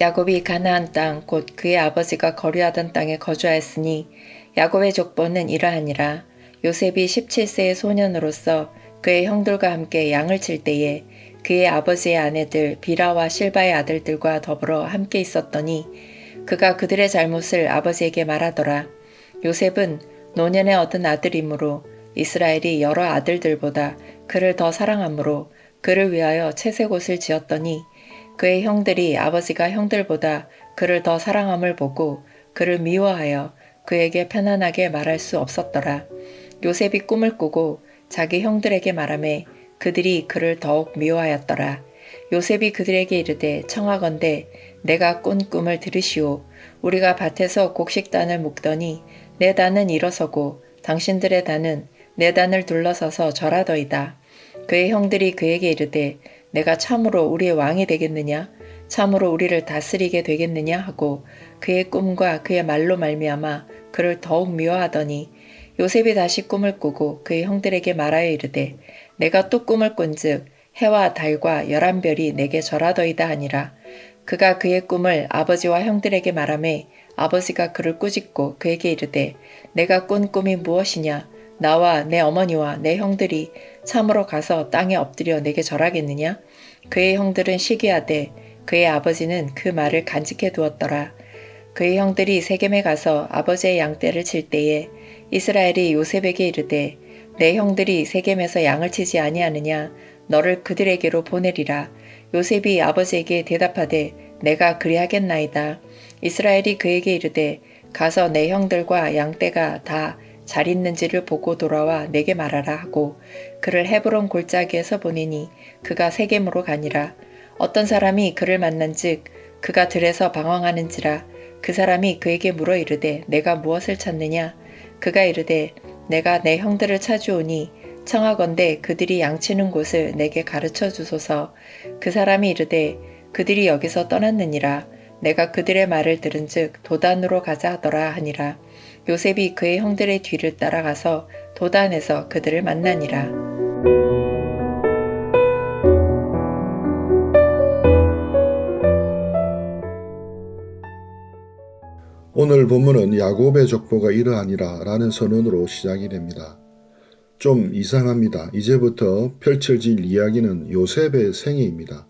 야곱이 가나안 땅 곧 그의 아버지가 거류하던 땅에 거주하였으니 야곱의 족보는 이러하니라. 요셉이 17세의 소년으로서 그의 형들과 함께 양을 칠 때에 그의 아버지의 아내들 비라와 실바의 아들들과 더불어 함께 있었더니 그가 그들의 잘못을 아버지에게 말하더라. 요셉은 노년에 얻은 아들이므로 이스라엘이 여러 아들들보다 그를 더 사랑하므로 그를 위하여 채색 옷을 지었더니 그의 형들이 아버지가 형들보다 그를 더 사랑함을 보고 그를 미워하여 그에게 편안하게 말할 수 없었더라. 요셉이 꿈을 꾸고 자기 형들에게 말하매 그들이 그를 더욱 미워하였더라. 요셉이 그들에게 이르되 청하건대 내가 꾼 꿈을 들으시오. 우리가 밭에서 곡식단을 묶더니 내 단은 일어서고 당신들의 단은 내 단을 둘러서서 절하더이다. 그의 형들이 그에게 이르되 내가 참으로 우리의 왕이 되겠느냐? 참으로 우리를 다스리게 되겠느냐? 하고 그의 꿈과 그의 말로 말미암아 그를 더욱 미워하더니 요셉이 다시 꿈을 꾸고 그의 형들에게 말하여 이르되 내가 또 꿈을 꾼즉 해와 달과 11별이 내게 절하더이다 하니라. 그가 그의 꿈을 아버지와 형들에게 말하매 아버지가 그를 꾸짖고 그에게 이르되 내가 꾼 꿈이 무엇이냐? 나와 내 어머니와 내 형들이 참으로 가서 땅에 엎드려 내게 절하겠느냐? 그의 형들은 시기하되 그의 아버지는 그 말을 간직해 두었더라. 그의 형들이 세겜에 가서 아버지의 양떼를 칠 때에 이스라엘이 요셉에게 이르되 내 형들이 세겜에서 양을 치지 아니하느냐? 너를 그들에게로 보내리라. 요셉이 아버지에게 대답하되 내가 그리하겠나이다. 이스라엘이 그에게 이르되 가서 내 형들과 양떼가 다 잘 있는지를 보고 돌아와 내게 말하라 하고 그를 헤브론 골짜기에서 보내니 그가 세겜으로 가니라. 어떤 사람이 그를 만난즉 그가 들에서 방황하는지라. 그 사람이 그에게 물어 이르되 내가 무엇을 찾느냐? 그가 이르되 내가 내 형들을 찾으오니 청하건대 그들이 양치는 곳을 내게 가르쳐 주소서. 그 사람이 이르되 그들이 여기서 떠났느니라. 내가 그들의 말을 들은즉 도단으로 가자 하더라 하니라. 요셉이 그의 형들의 뒤를 따라가서 도단에서 그들을 만나니라. 오늘 본문은 야곱의 족보가 이러하니라 라는 선언으로 시작이 됩니다. 좀 이상합니다. 이제부터 펼쳐질 이야기는 요셉의 생애입니다.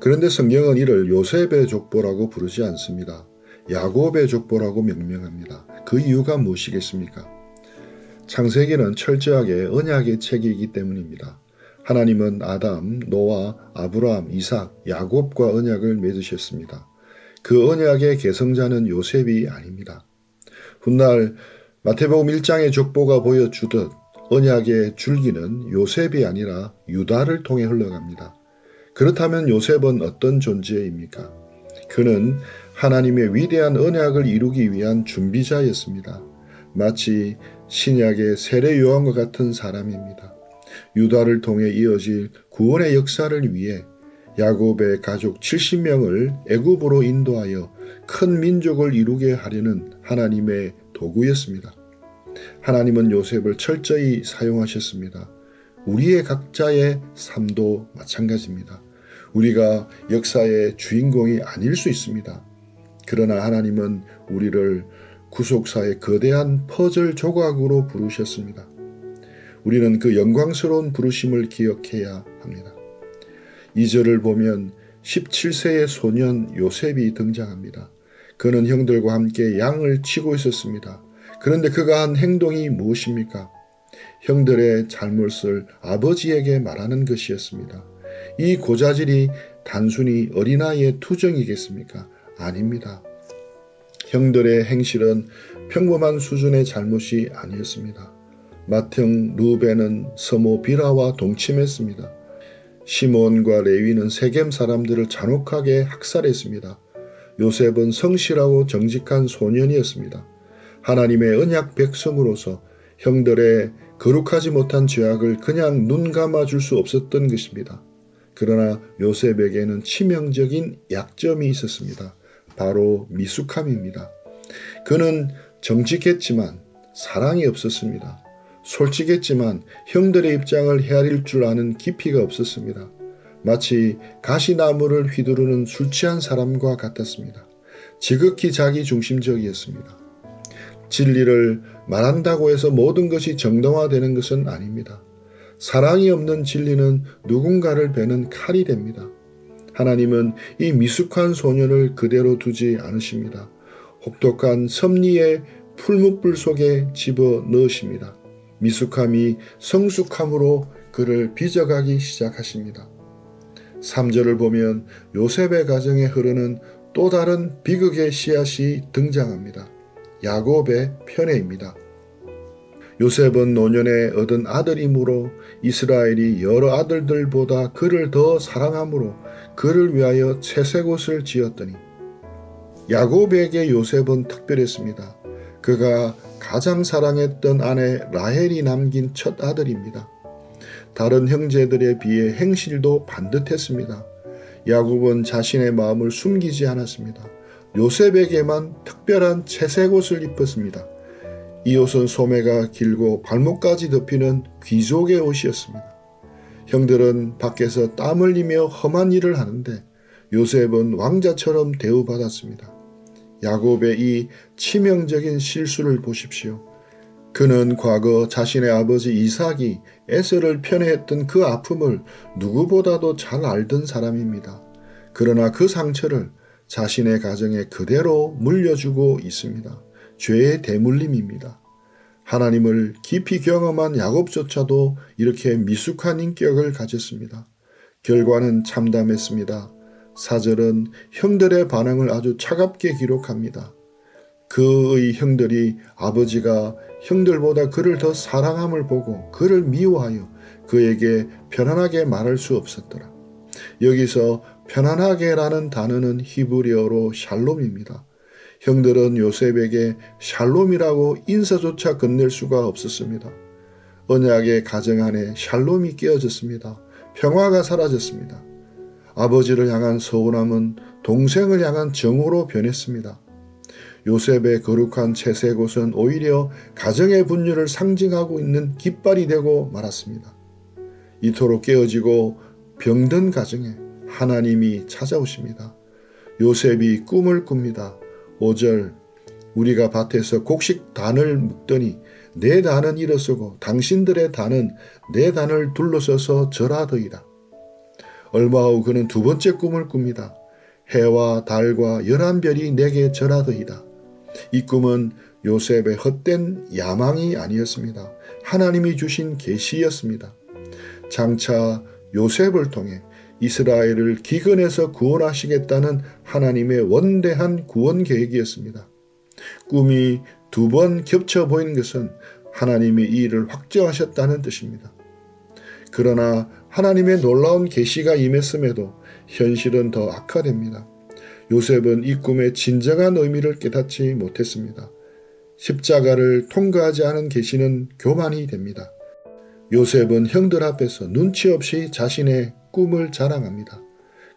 그런데 성경은 이를 요셉의 족보라고 부르지 않습니다. 야곱의 족보라고 명명합니다. 그 이유가 무엇이겠습니까? 창세기는 철저하게 언약의 책이기 때문입니다. 하나님은 아담, 노아, 아브라함, 이삭, 야곱과 언약을 맺으셨습니다. 그 언약의 계승자는 요셉이 아닙니다. 훗날 마태복음 1장의 족보가 보여주듯 언약의 줄기는 요셉이 아니라 유다를 통해 흘러갑니다. 그렇다면 요셉은 어떤 존재입니까? 그는 하나님의 위대한 언약을 이루기 위한 준비자였습니다. 마치 신약의 세례 요한과 같은 사람입니다. 유다를 통해 이어질 구원의 역사를 위해 야곱의 가족 70명을 애굽으로 인도하여 큰 민족을 이루게 하려는 하나님의 도구였습니다. 하나님은 요셉을 철저히 사용하셨습니다. 우리의 각자의 삶도 마찬가지입니다. 우리가 역사의 주인공이 아닐 수 있습니다. 그러나 하나님은 우리를 구속사의 거대한 퍼즐 조각으로 부르셨습니다. 우리는 그 영광스러운 부르심을 기억해야 합니다. 2절을 보면 17세의 소년 요셉이 등장합니다. 그는 형들과 함께 양을 치고 있었습니다. 그런데 그가 한 행동이 무엇입니까? 형들의 잘못을 아버지에게 말하는 것이었습니다. 이 고자질이 단순히 어린아이의 투정이겠습니까? 아닙니다. 형들의 행실은 평범한 수준의 잘못이 아니었습니다. 맏형 루벤은 서모 비라와 동침했습니다. 시몬과 레위는 세겜 사람들을 잔혹하게 학살했습니다. 요셉은 성실하고 정직한 소년이었습니다. 하나님의 언약 백성으로서 형들의 거룩하지 못한 죄악을 그냥 눈 감아줄 수 없었던 것입니다. 그러나 요셉에게는 치명적인 약점이 있었습니다. 바로 미숙함입니다. 그는 정직했지만 사랑이 없었습니다. 솔직했지만 형들의 입장을 헤아릴 줄 아는 깊이가 없었습니다. 마치 가시나무를 휘두르는 술 취한 사람과 같았습니다. 지극히 자기 중심적이었습니다. 진리를 말한다고 해서 모든 것이 정당화되는 것은 아닙니다. 사랑이 없는 진리는 누군가를 베는 칼이 됩니다. 하나님은 이 미숙한 소년을 그대로 두지 않으십니다. 혹독한 섭리의 풀무불 속에 집어 넣으십니다. 미숙함이 성숙함으로 그를 빚어가기 시작하십니다. 3절을 보면 요셉의 가정에 흐르는 또 다른 비극의 씨앗이 등장합니다. 야곱의 편애입니다. 요셉은 노년에 얻은 아들이므로 이스라엘이 여러 아들들보다 그를 더 사랑하므로 그를 위하여 채색옷을 지었더니 야곱에게 요셉은 특별했습니다. 그가 가장 사랑했던 아내 라헬이 남긴 첫 아들입니다. 다른 형제들에 비해 행실도 반듯했습니다. 야곱은 자신의 마음을 숨기지 않았습니다. 요셉에게만 특별한 채색옷을 입었습니다. 이 옷은 소매가 길고 발목까지 덮이는 귀족의 옷이었습니다. 형들은 밖에서 땀 흘리며 험한 일을 하는데 요셉은 왕자처럼 대우받았습니다. 야곱의 이 치명적인 실수를 보십시오. 그는 과거 자신의 아버지 이삭이 에서를 편애했던 그 아픔을 누구보다도 잘 알던 사람입니다. 그러나 그 상처를 자신의 가정에 그대로 물려주고 있습니다. 죄의 대물림입니다. 하나님을 깊이 경험한 야곱조차도 이렇게 미숙한 인격을 가졌습니다. 결과는 참담했습니다. 4절은 형들의 반응을 아주 차갑게 기록합니다. 그의 형들이 아버지가 형들보다 그를 더 사랑함을 보고 그를 미워하여 그에게 편안하게 말할 수 없었더라. 여기서 편안하게라는 단어는 히브리어로 샬롬입니다. 형들은 요셉에게 샬롬이라고 인사조차 건넬 수가 없었습니다. 언약의 가정 안에 샬롬이 깨어졌습니다. 평화가 사라졌습니다. 아버지를 향한 서운함은 동생을 향한 정오로 변했습니다. 요셉의 거룩한 채색옷은 오히려 가정의 분열을 상징하고 있는 깃발이 되고 말았습니다. 이토록 깨어지고 병든 가정에 하나님이 찾아오십니다. 요셉이 꿈을 꿉니다. 5절 우리가 밭에서 곡식 단을 묶더니 내 단은 일어서고 당신들의 단은 내 단을 둘러서서 절하더이다. 얼마 후 그는 두 번째 꿈을 꿉니다. 해와 달과 11별이 내게 절하더이다. 이 꿈은 요셉의 헛된 야망이 아니었습니다. 하나님이 주신 계시였습니다. 장차 요셉을 통해 이스라엘을 기근에서 구원하시겠다는 하나님의 원대한 구원 계획이었습니다. 꿈이 두 번 겹쳐 보이는 것은 하나님이 이 일을 확정하셨다는 뜻입니다. 그러나 하나님의 놀라운 계시가 임했음에도 현실은 더 악화됩니다. 요셉은 이 꿈의 진정한 의미를 깨닫지 못했습니다. 십자가를 통과하지 않은 계시는 교만이 됩니다. 요셉은 형들 앞에서 눈치 없이 자신의 꿈을 자랑합니다.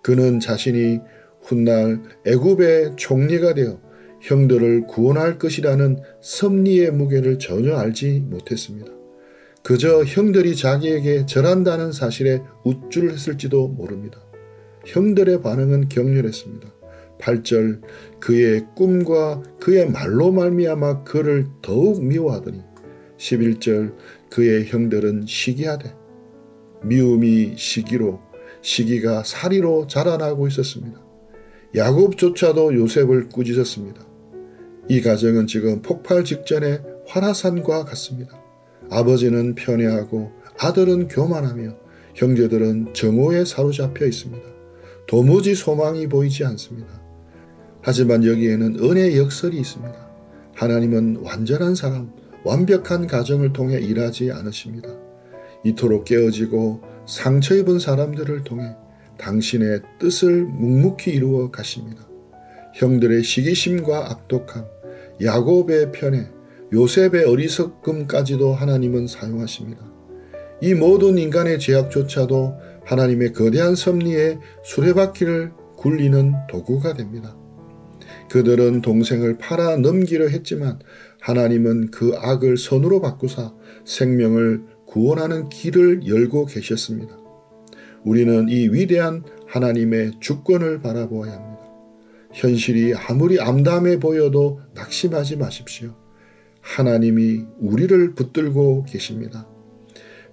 그는 자신이 훗날 애굽의 총리가 되어 형들을 구원할 것이라는 섭리의 무게를 전혀 알지 못했습니다. 그저 형들이 자기에게 절한다는 사실에 우쭐했을지도 모릅니다. 형들의 반응은 격렬했습니다. 8절 그의 꿈과 그의 말로 말미암아 그를 더욱 미워하더니 11절 그의 형들은 시기하되 미움이 시기로 시기가 사리로 자라나고 있었습니다. 야곱조차도 요셉을 꾸짖었습니다. 이 가정은 지금 폭발 직전의 화라산과 같습니다. 아버지는 편애하고 아들은 교만하며 형제들은 정오에 사로잡혀 있습니다. 도무지 소망이 보이지 않습니다. 하지만 여기에는 은혜의 역설이 있습니다. 하나님은 완전한 사람, 완벽한 가정을 통해 일하지 않으십니다. 이토록 깨어지고 상처 입은 사람들을 통해 당신의 뜻을 묵묵히 이루어 가십니다. 형들의 시기심과 악독함, 야곱의 편애, 요셉의 어리석음까지도 하나님은 사용하십니다. 이 모든 인간의 죄악조차도 하나님의 거대한 섭리에 수레바퀴를 굴리는 도구가 됩니다. 그들은 동생을 팔아 넘기려 했지만 하나님은 그 악을 선으로 바꾸사 생명을 구원하는 길을 열고 계셨습니다. 우리는 이 위대한 하나님의 주권을 바라보아야 합니다. 현실이 아무리 암담해 보여도 낙심하지 마십시오. 하나님이 우리를 붙들고 계십니다.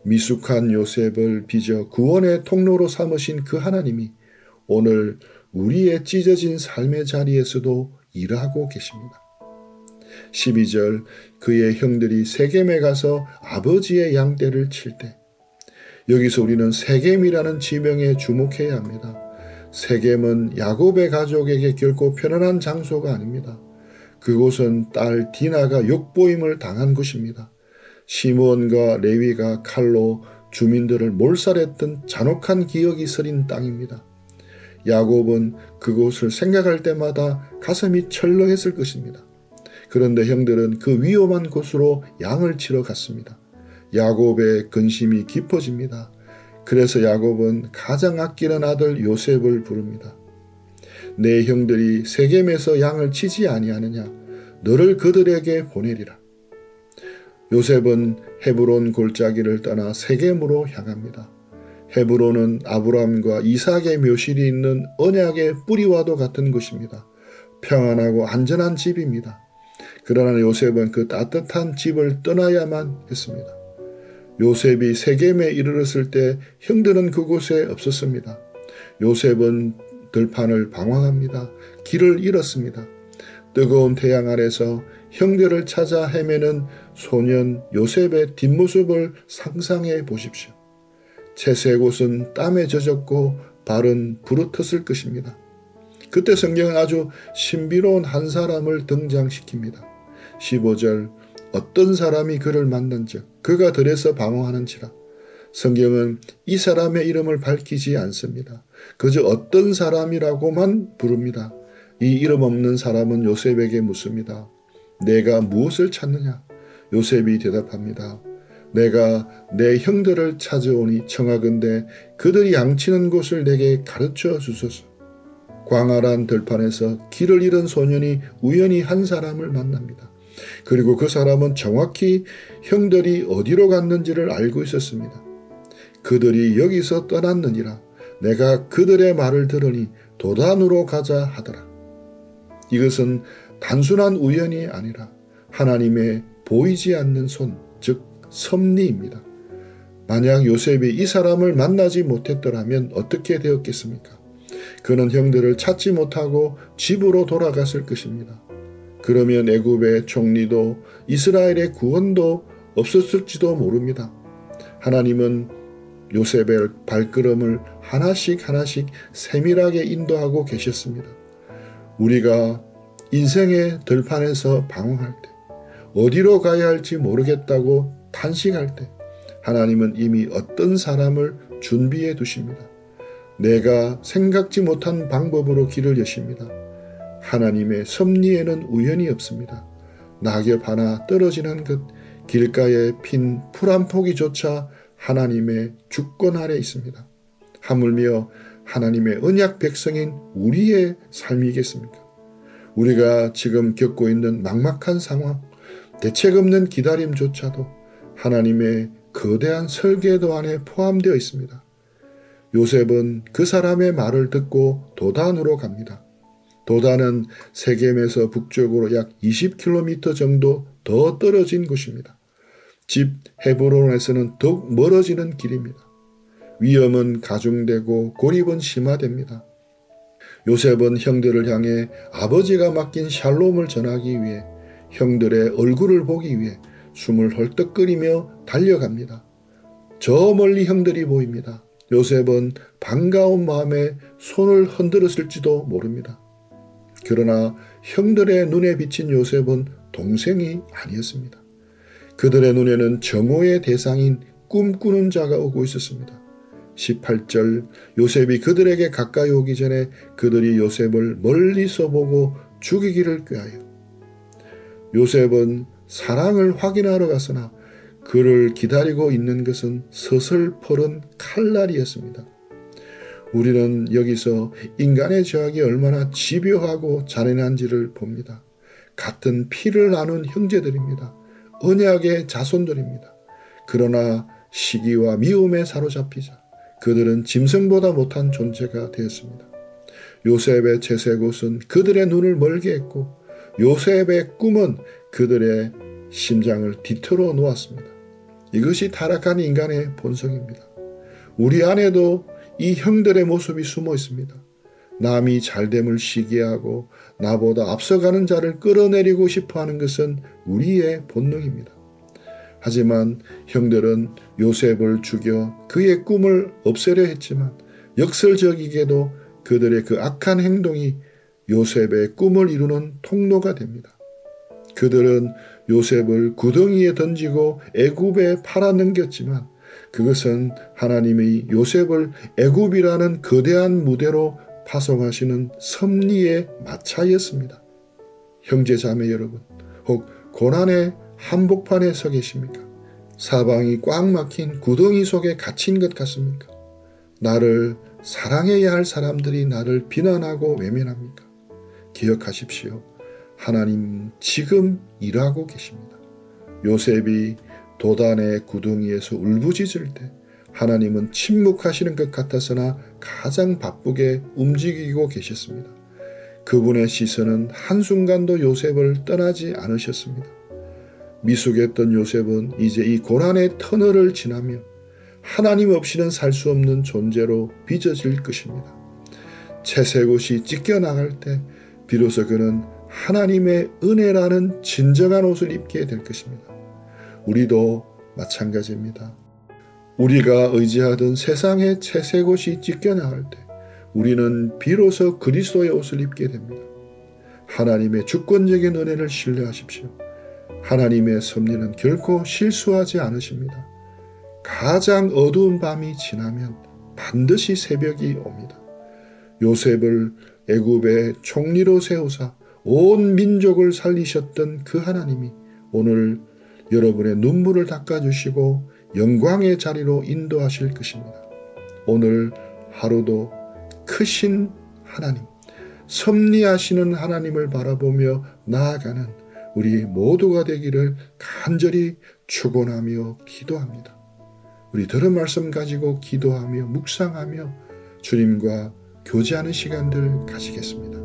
미숙한 요셉을 빚어 구원의 통로로 삼으신 그 하나님이 오늘 우리의 찢어진 삶의 자리에서도 일하고 계십니다. 12절 그의 형들이 세겜에 가서 아버지의 양떼를 칠 때, 여기서 우리는 세겜이라는 지명에 주목해야 합니다. 세겜은 야곱의 가족에게 결코 편안한 장소가 아닙니다. 그곳은 딸 디나가 욕보임을 당한 곳입니다. 시므온과 레위가 칼로 주민들을 몰살했던 잔혹한 기억이 서린 땅입니다. 야곱은 그곳을 생각할 때마다 가슴이 철렁했을 것입니다. 그런데 형들은 그 위험한 곳으로 양을 치러 갔습니다. 야곱의 근심이 깊어집니다. 그래서 야곱은 가장 아끼는 아들 요셉을 부릅니다. 내 형들이 세겜에서 양을 치지 아니하느냐? 너를 그들에게 보내리라. 요셉은 헤브론 골짜기를 떠나 세겜으로 향합니다. 헤브론은 아브라함과 이삭의 묘실이 있는 언약의 뿌리와도 같은 곳입니다. 평안하고 안전한 집입니다. 그러나 요셉은 그 따뜻한 집을 떠나야만 했습니다. 요셉이 세겜에 이르렀을 때 형들은 그곳에 없었습니다. 요셉은 들판을 방황합니다. 길을 잃었습니다. 뜨거운 태양 아래서 형들을 찾아 헤매는 소년 요셉의 뒷모습을 상상해 보십시오. 채색 옷은 땀에 젖었고 발은 부르텄을 것입니다. 그때 성경은 아주 신비로운 한 사람을 등장시킵니다. 15절 어떤 사람이 그를 만난즉 그가 들에서 방황하는지라. 성경은 이 사람의 이름을 밝히지 않습니다. 그저 어떤 사람이라고만 부릅니다. 이 이름 없는 사람은 요셉에게 묻습니다. 내가 무엇을 찾느냐? 요셉이 대답합니다. 내가 내 형들을 찾아오니 청하건대 그들이 양치는 곳을 내게 가르쳐 주소서. 광활한 들판에서 길을 잃은 소년이 우연히 한 사람을 만납니다. 그리고 그 사람은 정확히 형들이 어디로 갔는지를 알고 있었습니다. 그들이 여기서 떠났느니라. 내가 그들의 말을 들으니 도단으로 가자 하더라. 이것은 단순한 우연이 아니라 하나님의 보이지 않는 손, 즉 섭리입니다. 만약 요셉이 이 사람을 만나지 못했더라면 어떻게 되었겠습니까? 그는 형들을 찾지 못하고 집으로 돌아갔을 것입니다. 그러면 애굽의 총리도 이스라엘의 구원도 없었을지도 모릅니다. 하나님은 요셉의 발걸음을 하나씩 세밀하게 인도하고 계셨습니다. 우리가 인생의 들판에서 방황할 때, 어디로 가야 할지 모르겠다고 탄식할 때 하나님은 이미 어떤 사람을 준비해 두십니다. 내가 생각지 못한 방법으로 길을 여십니다. 하나님의 섭리에는 우연이 없습니다. 낙엽 하나 떨어지는 것, 길가에 핀 풀 한 포기조차 하나님의 주권 아래 있습니다. 하물며 하나님의 언약 백성인 우리의 삶이겠습니까? 우리가 지금 겪고 있는 막막한 상황, 대책 없는 기다림조차도 하나님의 거대한 설계도 안에 포함되어 있습니다. 요셉은 그 사람의 말을 듣고 도단으로 갑니다. 도단은 세겜에서 북쪽으로 약 20km 정도 더 떨어진 곳입니다. 집 헤브론에서는 더욱 멀어지는 길입니다. 위험은 가중되고 고립은 심화됩니다. 요셉은 형들을 향해 아버지가 맡긴 샬롬을 전하기 위해 형들의 얼굴을 보기 위해 숨을 헐떡거리며 달려갑니다. 저 멀리 형들이 보입니다. 요셉은 반가운 마음에 손을 흔들었을지도 모릅니다. 그러나 형들의 눈에 비친 요셉은 동생이 아니었습니다. 그들의 눈에는 정오의 대상인 꿈꾸는 자가 오고 있었습니다. 18절 요셉이 그들에게 가까이 오기 전에 그들이 요셉을 멀리서 보고 죽이기를 꾀하여. 요셉은 사랑을 확인하러 갔으나 그를 기다리고 있는 것은 서슬퍼른 칼날이었습니다. 우리는 여기서 인간의 죄악이 얼마나 집요하고 잔인한지를 봅니다. 같은 피를 나눈 형제들입니다. 언약의 자손들입니다. 그러나 시기와 미움에 사로잡히자 그들은 짐승보다 못한 존재가 되었습니다. 요셉의 채색옷은 그들의 눈을 멀게 했고 요셉의 꿈은 그들의 심장을 뒤틀어 놓았습니다. 이것이 타락한 인간의 본성입니다. 우리 안에도 이 형들의 모습이 숨어 있습니다. 남이 잘됨을 시기하고 나보다 앞서가는 자를 끌어내리고 싶어하는 것은 우리의 본능입니다. 하지만 형들은 요셉을 죽여 그의 꿈을 없애려 했지만 역설적이게도 그들의 그 악한 행동이 요셉의 꿈을 이루는 통로가 됩니다. 그들은 요셉을 구덩이에 던지고 애굽에 팔아넘겼지만 그것은 하나님이 요셉을 애굽이라는 거대한 무대로 파송하시는 섭리의 마차였습니다. 형제자매 여러분, 혹 고난의 한복판에 서 계십니까? 사방이 꽉 막힌 구덩이 속에 갇힌 것 같습니까? 나를 사랑해야 할 사람들이 나를 비난하고 외면합니까? 기억하십시오. 하나님 지금 일하고 계십니다. 요셉이 도단의 구덩이에서 울부짖을 때 하나님은 침묵하시는 것 같아서나 가장 바쁘게 움직이고 계셨습니다. 그분의 시선은 한순간도 요셉을 떠나지 않으셨습니다. 미숙했던 요셉은 이제 이 고난의 터널을 지나며 하나님 없이는 살 수 없는 존재로 빚어질 것입니다. 채색옷이 찢겨나갈 때 비로소 그는 하나님의 은혜라는 진정한 옷을 입게 될 것입니다. 우리도 마찬가지입니다. 우리가 의지하던 세상의 채색옷이 찢겨나갈 때 우리는 비로소 그리스도의 옷을 입게 됩니다. 하나님의 주권적인 은혜를 신뢰하십시오. 하나님의 섭리는 결코 실수하지 않으십니다. 가장 어두운 밤이 지나면 반드시 새벽이 옵니다. 요셉을 애굽의 총리로 세우사 온 민족을 살리셨던 그 하나님이 오늘 여러분의 눈물을 닦아주시고 영광의 자리로 인도하실 것입니다. 오늘 하루도 크신 하나님, 섭리하시는 하나님을 바라보며 나아가는 우리 모두가 되기를 간절히 축원하며 기도합니다. 우리 들은 말씀 가지고 기도하며 묵상하며 주님과 교제하는 시간들 가지겠습니다.